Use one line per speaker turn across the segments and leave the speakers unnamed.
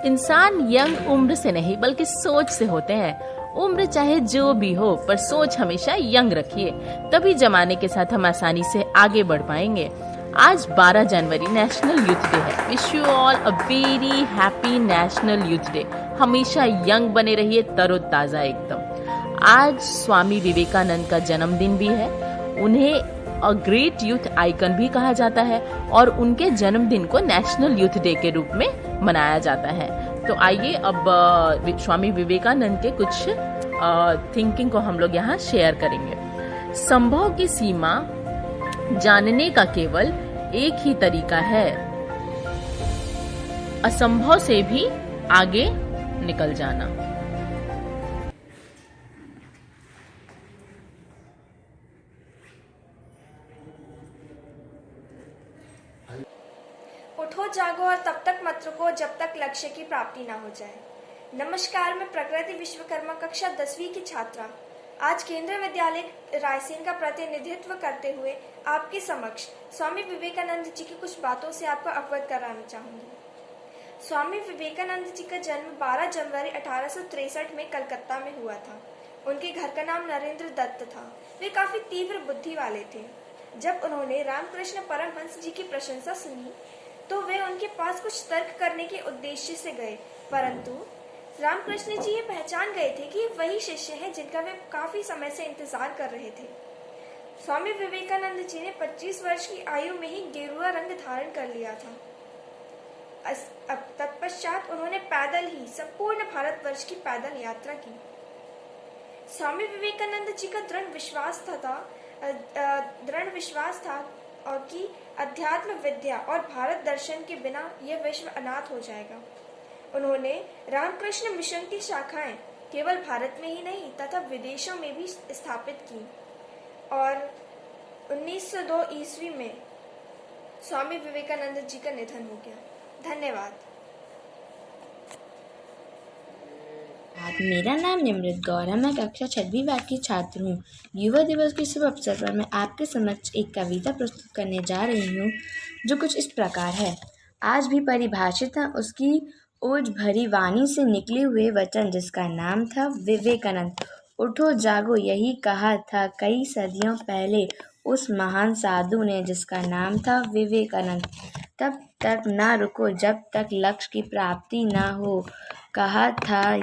इंसान यंग उम्र से नहीं बल्कि सोच से होते हैं। उम्र चाहे जो भी हो पर सोच हमेशा यंग रखिए, तभी जमाने के साथ हम आसानी से आगे बढ़ पाएंगे। आज 12 जनवरी नेशनल यूथ डे है। Wish you all a very happy national youth day. हमेशा यंग बने रहिए, तरोताजा एकदम। आज स्वामी विवेकानंद का जन्मदिन भी है। उन्हें अ ग्रेट यूथ आइकन भी कहा जाता है और उनके जन्मदिन को नेशनल यूथ डे के रूप में मनाया जाता है। तो आइए अब स्वामी विवेकानंद के कुछ थिंकिंग को हम लोग यहाँ शेयर करेंगे। संभव की सीमा जानने का केवल एक ही तरीका है, असंभव से भी आगे निकल जाना।
उठो जागो और तब तक मत रुको जब तक लक्ष्य की प्राप्ति ना हो जाए। नमस्कार, मैं प्रकृति विश्वकर्मा कक्षा 10वीं की छात्रा आज केंद्रीय विद्यालय रायसेन का प्रतिनिधित्व करते हुए आपके समक्ष स्वामी विवेकानंद जी की कुछ बातों से आपको अवगत कराना चाहूंगी। स्वामी विवेकानंद जी का जन्म 12 जनवरी 1863 में कलकत्ता में हुआ था। उनके घर का नाम नरेंद्र दत्त था। वे काफी तीव्र बुद्धि वाले थे। जब उन्होंने रामकृष्ण परमहंस जी की प्रशंसा सुनी तो वे उनके पास कुछ तर्क करने के उद्देश्य से गए, परंतु रामकृष्ण जी ये पहचान गए थे कि वही शिष्य हैं जिनका वे काफी समय से इंतजार कर रहे थे। स्वामी विवेकानंद जी ने 25 वर्ष की आयु में ही गेरुआ रंग धारण कर लिया था। अब तत्पश्चात उन्होंने पैदल ही संपूर्ण भारतवर्ष की पैदल यात्रा की। स्वामी विवेकानंद जी का दृढ़ विश्वास था और कि अध्यात्म विद्या और भारत दर्शन के बिना यह विश्व अनाथ हो जाएगा। उन्होंने रामकृष्ण मिशन की शाखाएं केवल भारत में ही नहीं तथा विदेशों में भी स्थापित की और 1902 ईस्वी में स्वामी विवेकानंद जी का निधन हो गया। धन्यवाद।
मेरा नाम निमृत गौर है। मैं कक्षा 6वीं वर्ग की छात्र हूँ। युवा दिवस के शुभ अवसर पर मैं आपके समक्ष एक कविता प्रस्तुत करने जा रही हूँ जो कुछ इस प्रकार है। आज भी परिभाषित है उसकी ओज भरी वाणी से निकले हुए वचन जिसका नाम था विवेकानंद। उठो जागो यही कहा था कई सदियों पहले उस महान साधु ने जिसका नाम था विवेकानंद। तब तक ना रुको जब तक लक्ष्य की प्राप्ति ना हो, कहा था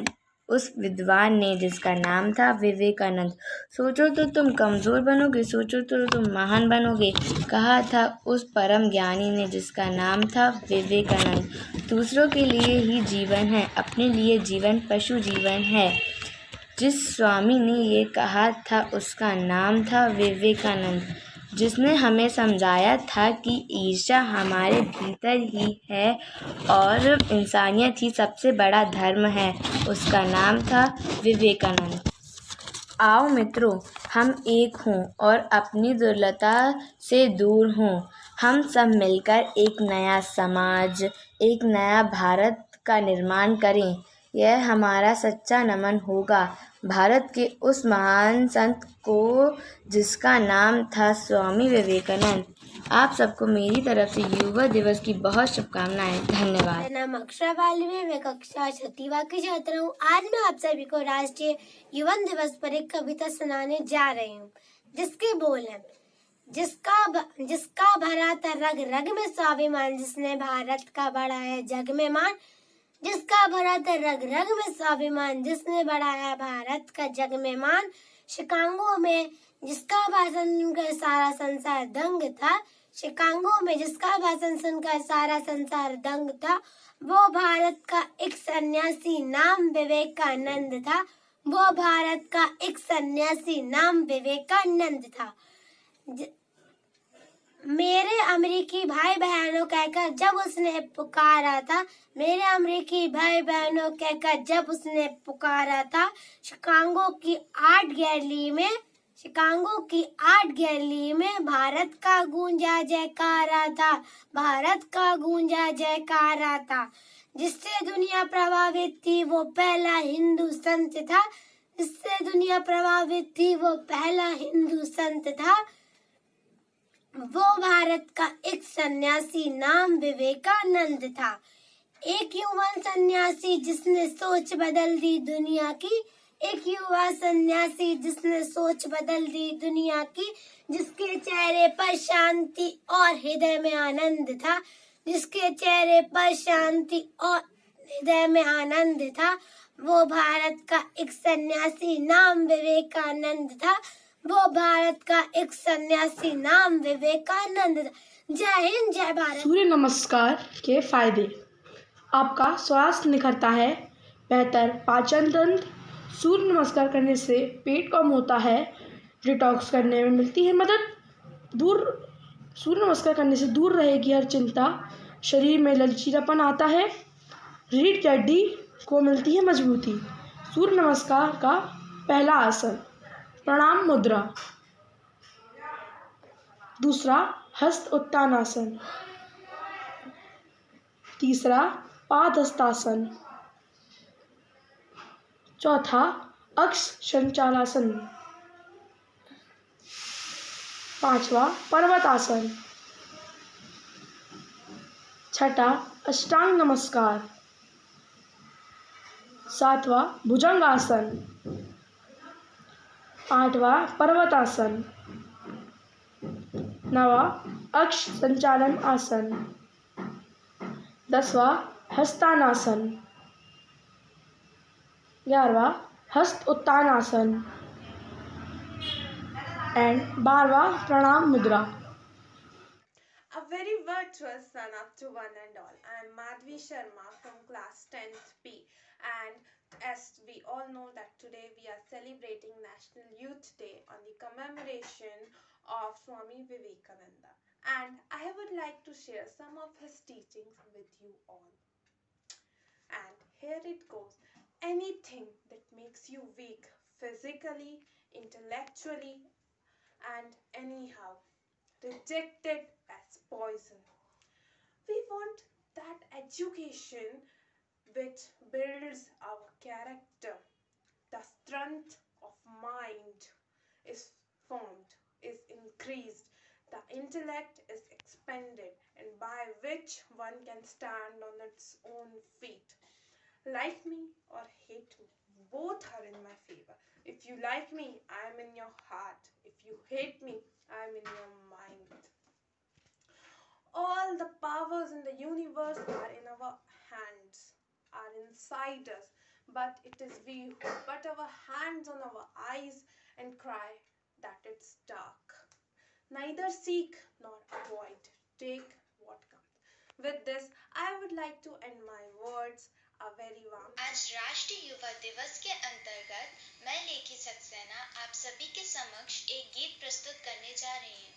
उस विद्वान ने जिसका नाम था विवेकानंद। सोचो तो तुम कमजोर बनोगे, सोचो तो तुम महान बनोगे, कहा था उस परम ज्ञानी ने जिसका नाम था विवेकानंद। दूसरों के लिए ही जीवन है, अपने लिए जीवन पशु जीवन है। जिस स्वामी ने ये कहा था उसका नाम था विवेकानंद, जिसने हमें समझाया था कि ईर्ष्या हमारे भीतर ही है और इंसानियत ही सबसे बड़ा धर्म है, उसका नाम था विवेकानंद। आओ मित्रों, हम एक हों और अपनी दुर्बलता से दूर हों। हम सब मिलकर एक नया समाज, एक नया भारत का निर्माण करें। यह हमारा सच्चा नमन होगा भारत के उस महान संत को जिसका नाम था स्वामी विवेकानंद। आप सबको मेरी तरफ से युवा दिवस की बहुत शुभकामनाएं। धन्यवाद।
मेरा नाम अक्षरा बालवी, मैं कक्षा 6वीं की छात्रा हूँ। आज मैं आप सभी को राष्ट्रीय युवा दिवस पर एक कविता सुनाने जा रही हूँ जिसके बोल हैं। जिसका भरा था रग रग में स्वाभिमान, जिसने भारत का बढ़ाया जग में मान। जिसका भरा था रग रग में स्वाभिमान, जिसने बढ़ाया भारत का जग में मान। शिकागो में जिसका भाषण सुनकर सारा संसार दंग था, शिकागो में जिसका भाषण सुनकर सारा संसार दंग था, वो भारत का एक सन्यासी नाम विवेकानंद था। वो भारत का एक सन्यासी नाम विवेकानंद था। मेरे अमेरिकी भाई बहनों कहकर जब उसने पुकारा था, मेरे अमेरिकी भाई बहनों कहकर जब उसने पुकारा था, शिकागो की आर्ट गैलरी में भारत का गूंजा जयकारा था, भारत का गूंजा जयकारा था। जिससे दुनिया प्रभावित थी वो पहला हिंदू संत था, जिससे दुनिया प्रभावित थी वो पहला हिंदू संत था। वो भारत का एक सन्यासी नाम विवेकानंद था। एक युवा सन्यासी जिसने सोच बदल दी दुनिया की, एक युवा सन्यासी जिसने सोच बदल दी दुनिया की, जिसके चेहरे पर शांति और हृदय में आनंद था, जिसके चेहरे पर शांति और हृदय में आनंद था, वो भारत का एक सन्यासी नाम विवेकानंद था, वो भारत का एक सन्यासी नाम विवेकानंद था। जय हिंद, जय भारत।
सूर्य नमस्कार के फायदे। आपका स्वास्थ्य निखरता है, बेहतर पाचन तंत्र। सूर्य नमस्कार करने से पेट कम होता है, डिटॉक्स करने में मिलती है मदद। सूर्य नमस्कार करने से दूर रहेगी हर चिंता, शरीर में लचीलापन आता है, रीढ़ की हड्डी को मिलती है मजबूती। सूर्य नमस्कार का पहला आसन प्रणाम मुद्रा, दूसरा हस्त उत्तान आसन, तीसरा पादहस्तासन, चौथा अक्ष संचालासन, पांचवा पर्वतासन, छठा अष्टांग नमस्कार, सातवां भुजंगासन, आठवां पर्वतासन, नवा अक्ष संचालन आसन, 10वां हस्तानासन, 11वां हस्त उत्तान आसन एंड 12वां प्रणाम मुद्रा।
A very virtuous sun up to one and all. I am Madhvi Sharma from class 10th B, and as we all know that today we are celebrating National Youth Day on the commemoration of Swami Vivekananda, and I would like to share some of his teachings with you all. And here it goes. Anything that makes you weak physically, intellectually, and anyhow, reject it as poison. We want that education which builds our character. The strength of mind is formed, is increased. The intellect is expanded, and by which one can stand on its own feet. Like me or hate me, both are in my favor. If you like me, I am in your heart. If you hate me, I am in your mind. All the powers in the universe are in our hands, are inside us, but it is we who put our hands on our eyes and cry that it's dark. Neither seek nor avoid. Take what comes. With this, I would like to end my words. A very warm.
आज राष्ट्रीय युवा दिवस के अंतर्गत मैं लेखी सक्सेना आप सभी के समक्ष एक गीत प्रस्तुत करने जा रही हूँ।